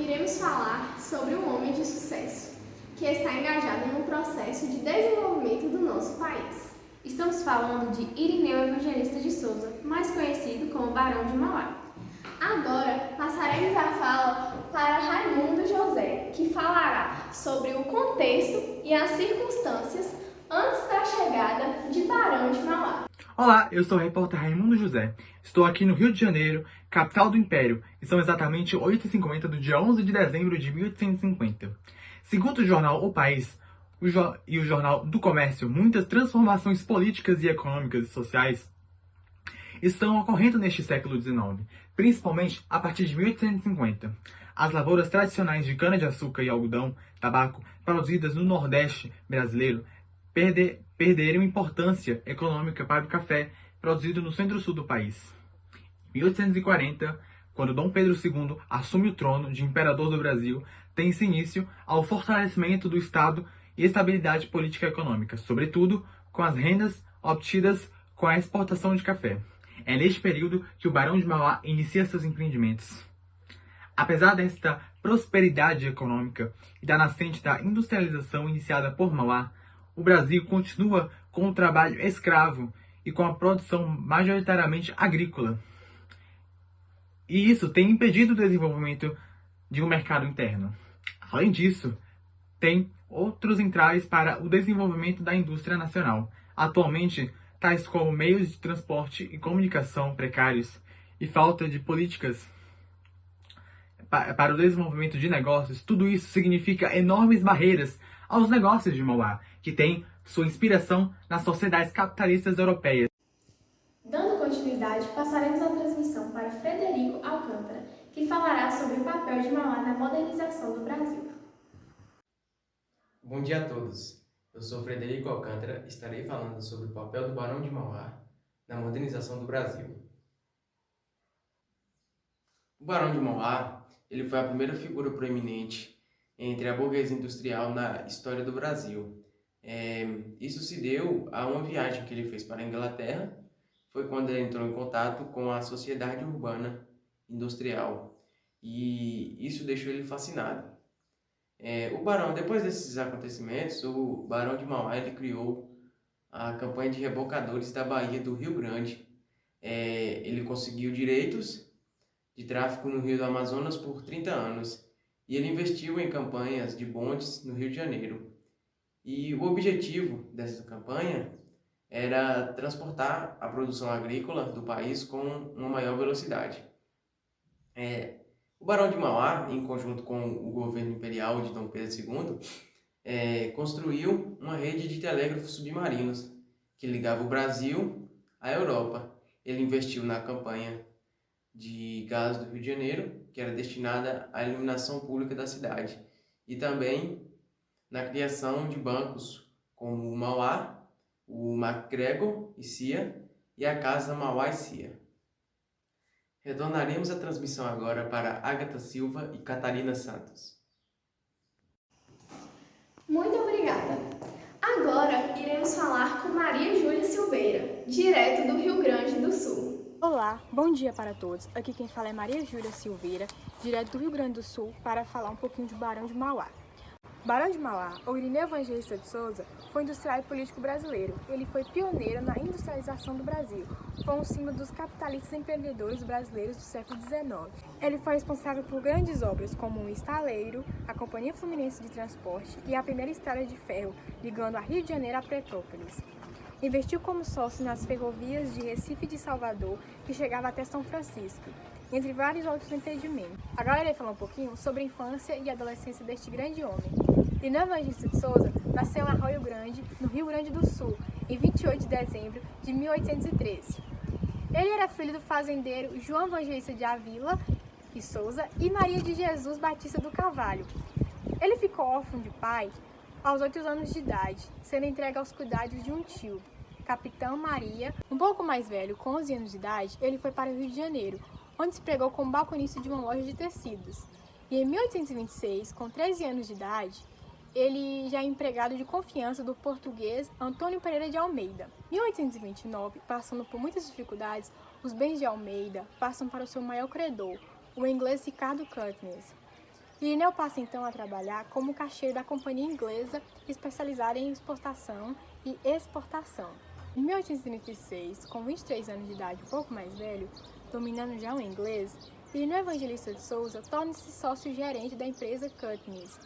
iremos falar sobre um homem de sucesso que está engajado no processo de desenvolvimento do nosso país. Estamos falando de Irineu Evangelista de Souza, mais conhecido como Barão de Mauá. Agora passaremos a fala para Raimundo José, que falará sobre o contexto e as circunstâncias antes da chegada de Barão de Mauá. Olá, eu sou o repórter Raimundo José. Estou aqui no Rio de Janeiro, capital do Império, e são exatamente 8h50 do dia 11 de dezembro de 1850. Segundo o jornal O País e o Jornal do Comércio, muitas transformações políticas e econômicas e sociais estão ocorrendo neste século XIX, principalmente a partir de 1850. As lavouras tradicionais de cana-de-açúcar e algodão, tabaco, produzidas no Nordeste brasileiro, perderam importância econômica para o café produzido no centro-sul do país. Em 1840, quando Dom Pedro II assume o trono de imperador do Brasil, tem-se início ao fortalecimento do Estado e estabilidade política e econômica, sobretudo com as rendas obtidas com a exportação de café. É neste período que o Barão de Mauá inicia seus empreendimentos. Apesar desta prosperidade econômica e da nascente da industrialização iniciada por Mauá, o Brasil continua com o trabalho escravo e com a produção majoritariamente agrícola. E isso tem impedido o desenvolvimento de um mercado interno. Além disso, tem outros entraves para o desenvolvimento da indústria nacional. Atualmente, tais como meios de transporte e comunicação precários e falta de políticas para o desenvolvimento de negócios, tudo isso significa enormes barreiras aos negócios de Mauá, que tem sua inspiração nas sociedades capitalistas europeias. Dando continuidade, passaremos a transmissão para Frederico Alcântara, que falará sobre o papel de Mauá na modernização do Brasil. Bom dia a todos. Eu sou Frederico Alcântara e estarei falando sobre o papel do Barão de Mauá na modernização do Brasil. O Barão de Mauá, ele foi a primeira figura proeminente entre a burguesia industrial na história do Brasil. Isso se deu a uma viagem que ele fez para a Inglaterra. Foi quando ele entrou em contato com a sociedade urbana industrial e isso deixou ele fascinado. O Barão, depois desses acontecimentos, o Barão de Mauá ele criou a campanha de rebocadores da Baía do Rio Grande. Ele conseguiu direitos de tráfico no Rio do Amazonas por 30 anos e ele investiu em campanhas de bondes no Rio de Janeiro. E o objetivo dessa campanha era transportar a produção agrícola do país com uma maior velocidade. O Barão de Mauá, em conjunto com o governo imperial de Dom Pedro II, construiu uma rede de telégrafos submarinos que ligava o Brasil à Europa. Ele investiu na campanha de gás do Rio de Janeiro, que era destinada à iluminação pública da cidade, e também na criação de bancos como o Mauá, o MacGregor e Cia e a Casa Mauá e Cia. Retornaremos a transmissão agora para Agatha Silva e Catarina Santos. Muito obrigada! Agora iremos falar com Maria Júlia Silveira, direto do Rio Grande do Sul. Olá, bom dia para todos. Aqui quem fala é Maria Júlia Silveira, direto do Rio Grande do Sul, para falar um pouquinho de Barão de Mauá. Barão de Mauá, ou Irineu Evangelista de Souza, foi industrial e político brasileiro. Ele foi pioneiro na industrialização do Brasil. Foi um símbolo dos capitalistas empreendedores brasileiros do século XIX. Ele foi responsável por grandes obras como o Estaleiro, a Companhia Fluminense de Transporte e a primeira estrada de ferro ligando a Rio de Janeiro a Petrópolis. Investiu como sócio nas ferrovias de Recife e de Salvador, que chegava até São Francisco, entre vários outros empreendimentos. Agora eu irei falar um pouquinho sobre a infância e adolescência deste grande homem. Irineu Evangelista de Souza nasceu em Arroio Grande, no Rio Grande do Sul, em 28 de dezembro de 1813. Ele era filho do fazendeiro João Evangelista de Avila e Souza e Maria de Jesus Batista do Carvalho. Ele ficou órfão de pai aos 8 anos de idade, sendo entregue aos cuidados de um tio, Capitão Maria. Um pouco mais velho, com 11 anos de idade, ele foi para o Rio de Janeiro, onde se empregou como balconista de uma loja de tecidos. E em 1826, com 13 anos de idade, ele já é empregado de confiança do português Antônio Pereira de Almeida. Em 1829, passando por muitas dificuldades, os bens de Almeida passam para o seu maior credor, o inglês Ricardo Cuttness. Irineu passa então a trabalhar como caixeiro da companhia inglesa especializada em exportação e exportação. Em 1836, com 23 anos de idade, um pouco mais velho, dominando já o inglês, Irineu Evangelista de Souza torna-se sócio-gerente da empresa Cutness.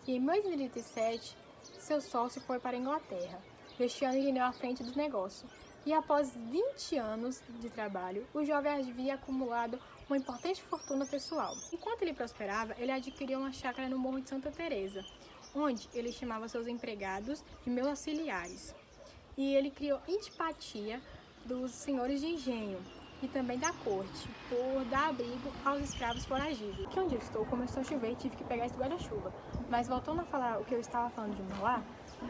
E em 1837, seu sócio foi para a Inglaterra, deixando Irineu à frente do negócio. E após 20 anos de trabalho, o jovem havia acumulado uma importante fortuna pessoal. Enquanto ele prosperava, ele adquiriu uma chácara no Morro de Santa Teresa, onde ele chamava seus empregados de meus auxiliares. E ele criou antipatia dos senhores de engenho e também da corte, por dar abrigo aos escravos foragidos. Aqui onde eu estou, começou a chover e tive que pegar esse guarda-chuva. Mas voltando a falar o que eu estava falando de Mauá,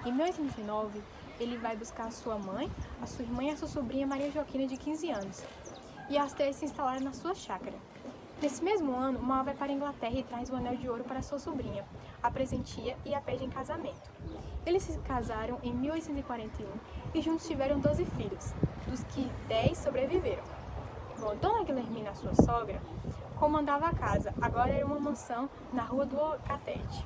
em 1829, ele vai buscar a sua mãe, a sua irmã e a sua sobrinha Maria Joaquina, de 15 anos. E as três se instalaram na sua chácara. Nesse mesmo ano, Mauá vai para a Inglaterra e traz o anel de ouro para sua sobrinha, a presentia e a pede em casamento. Eles se casaram em 1841 e juntos tiveram 12 filhos, dos que 10 sobreviveram. Bom, Dona Guilhermina, sua sogra, comandava a casa, agora era uma mansão na Rua do Catete.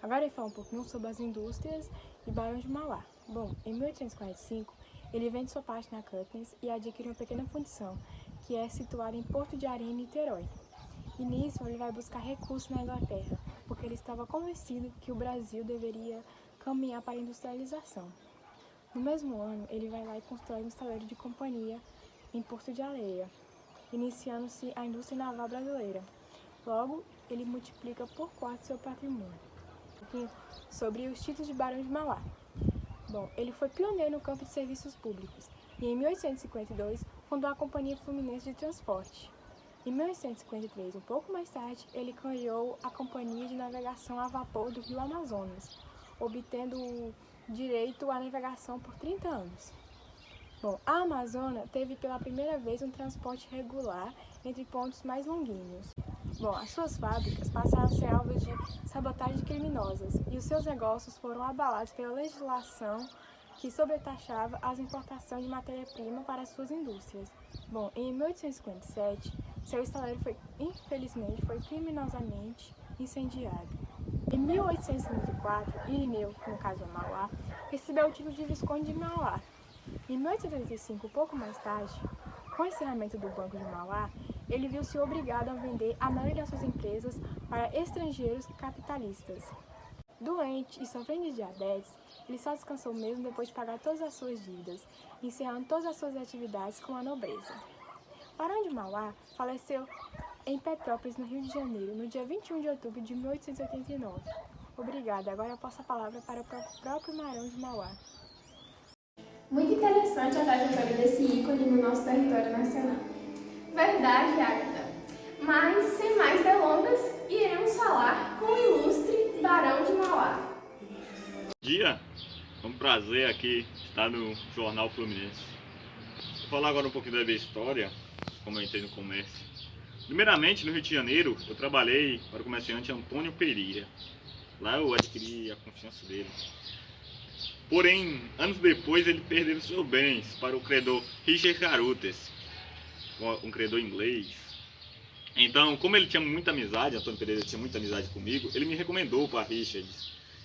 Agora ele fala um pouquinho sobre as indústrias de Barão de Mauá. Bom, em 1845, ele vende sua parte na Cutness e adquire uma pequena fundição, que é situada em Porto de Areia, Niterói. E nisso ele vai buscar recursos na Inglaterra, porque ele estava convencido que o Brasil deveria caminhar para a industrialização. No mesmo ano, ele vai lá e constrói um estaleiro de companhia em Porto de Areia, iniciando-se a indústria naval brasileira. Logo, ele multiplica por 4 seu patrimônio. Sobre os títulos de Barão de Mauá. Bom, ele foi pioneiro no campo de serviços públicos e em 1852 fundou a Companhia Fluminense de Transporte. Em 1853, um pouco mais tarde, ele criou a Companhia de Navegação a Vapor do Rio Amazonas, obtendo o direito à navegação por 30 anos. Bom, a Amazônia teve pela primeira vez um transporte regular entre pontos mais longínquos. Bom, as suas fábricas passaram a ser alvos de sabotagem criminosas e os seus negócios foram abalados pela legislação que sobretaxava as importações de matéria-prima para as suas indústrias. Bom, em 1857, seu estaleiro infelizmente foi criminosamente incendiado. Em 1854, Irineu, no caso Mauá, recebeu o título de Visconde de Mauá. Em 1885, um pouco mais tarde, com o encerramento do Banco de Mauá, ele viu-se obrigado a vender a maioria das suas empresas para estrangeiros capitalistas. Doente e sofrendo de diabetes, ele só descansou mesmo depois de pagar todas as suas dívidas, encerrando todas as suas atividades com a nobreza. Barão de Mauá faleceu em Petrópolis, no Rio de Janeiro, no dia 21 de outubro de 1889. Obrigada. Agora eu passo a palavra para o próprio Barão de Mauá. Muito interessante a trajetória desse ícone no nosso território nacional. Verdade, Agatha. Mas, sem mais delongas, iremos falar com o ilustre Barão de Mauá. Bom dia, é um prazer aqui estar no Jornal Fluminense. Vou falar agora um pouquinho da minha história, como eu entrei no comércio. Primeiramente, no Rio de Janeiro, eu trabalhei para o comerciante Antônio Pereira. Lá eu adquiri a confiança dele. Porém, anos depois, ele perdeu seus bens para o credor Richard Carruthers, um credor inglês. Então, como ele tinha muita amizade, Antônio Pereira tinha muita amizade comigo, ele me recomendou para Richard.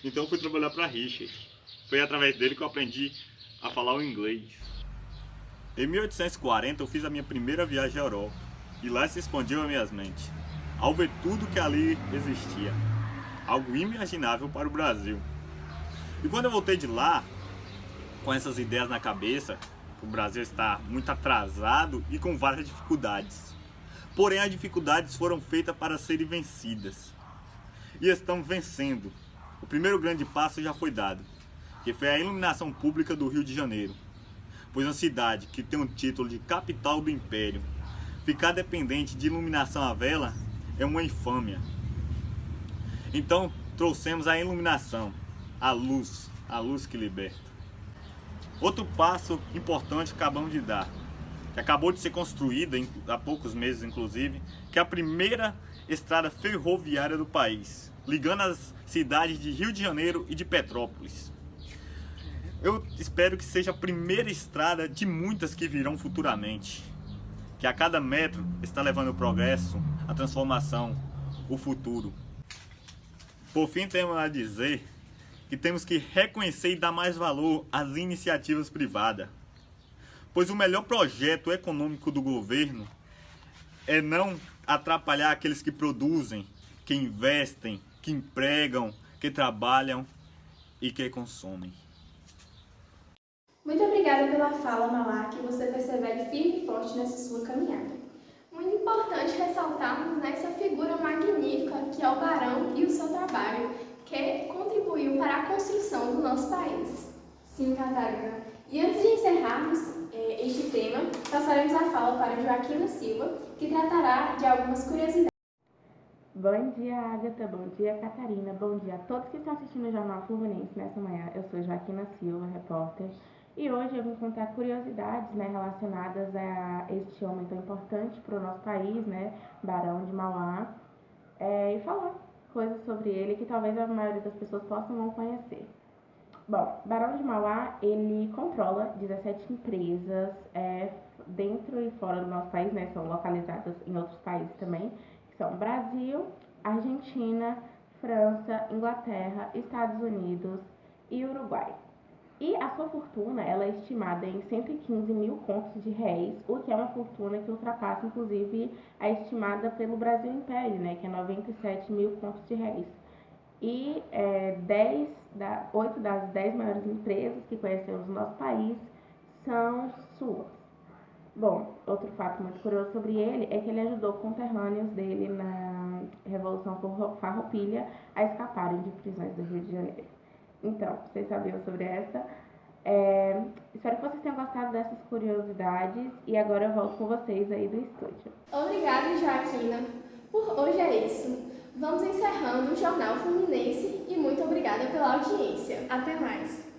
Então eu fui trabalhar para Richard. Foi através dele que eu aprendi a falar o inglês. Em 1840 eu fiz a minha primeira viagem à Europa. E lá se expandiu a minha mente, ao ver tudo que ali existia. Algo inimaginável para o Brasil. E quando eu voltei de lá, com essas ideias na cabeça, o Brasil está muito atrasado e com várias dificuldades. Porém, as dificuldades foram feitas para serem vencidas. E estão vencendo. O primeiro grande passo já foi dado, que foi a iluminação pública do Rio de Janeiro. Pois uma cidade que tem o título de capital do império, ficar dependente de iluminação à vela é uma infâmia. Então, trouxemos a iluminação, a luz que liberta. Outro passo importante que acabamos de dar, que acabou de ser construída há poucos meses inclusive, que é a primeira estrada ferroviária do país, ligando as cidades de Rio de Janeiro e de Petrópolis. Eu espero que seja a primeira estrada de muitas que virão futuramente, que a cada metro está levando o progresso, a transformação, o futuro. Por fim, temos a dizer que temos que reconhecer e dar mais valor às iniciativas privadas, pois o melhor projeto econômico do governo é não atrapalhar aqueles que produzem, que investem, que empregam, que trabalham e que consomem. Muito obrigada pela fala, Mauá, que você persevere firme e forte nessa sua caminhada. Muito importante ressaltarmos nessa figura magnífica que é o Barão e o seu trabalho, que contribuiu para a construção do nosso país. Sim, Catarina. E antes de encerrarmos este tema, passaremos a fala para Joaquina Silva, que tratará de algumas curiosidades. Bom dia, Agatha. Bom dia, Catarina. Bom dia a todos que estão assistindo o Jornal Fluminense nessa manhã. Eu sou Joaquina Silva, repórter, e hoje eu vim contar curiosidades, relacionadas a este homem tão importante para o nosso país, Barão de Mauá, e falar coisas sobre ele que talvez a maioria das pessoas possam não conhecer. Bom, Barão de Mauá, ele controla 17 empresas dentro e fora do nosso país, são localizadas em outros países também, que são Brasil, Argentina, França, Inglaterra, Estados Unidos e Uruguai. E a sua fortuna, ela é estimada em 115 mil contos de réis, o que é uma fortuna que ultrapassa, inclusive, a estimada pelo Brasil Império, que é 97 mil contos de réis. E 8 das 10 maiores empresas que conhecemos no nosso país são suas. Bom, outro fato muito curioso sobre ele é que ele ajudou conterrâneos dele na Revolução Farroupilha a escaparem de prisões do Rio de Janeiro. Então, vocês sabiam sobre essa. Espero que vocês tenham gostado dessas curiosidades e agora eu volto com vocês aí do estúdio. Obrigada, Joaquina. Por hoje é isso. Vamos encerrando o Jornal Fluminense e muito obrigada pela audiência. Até mais!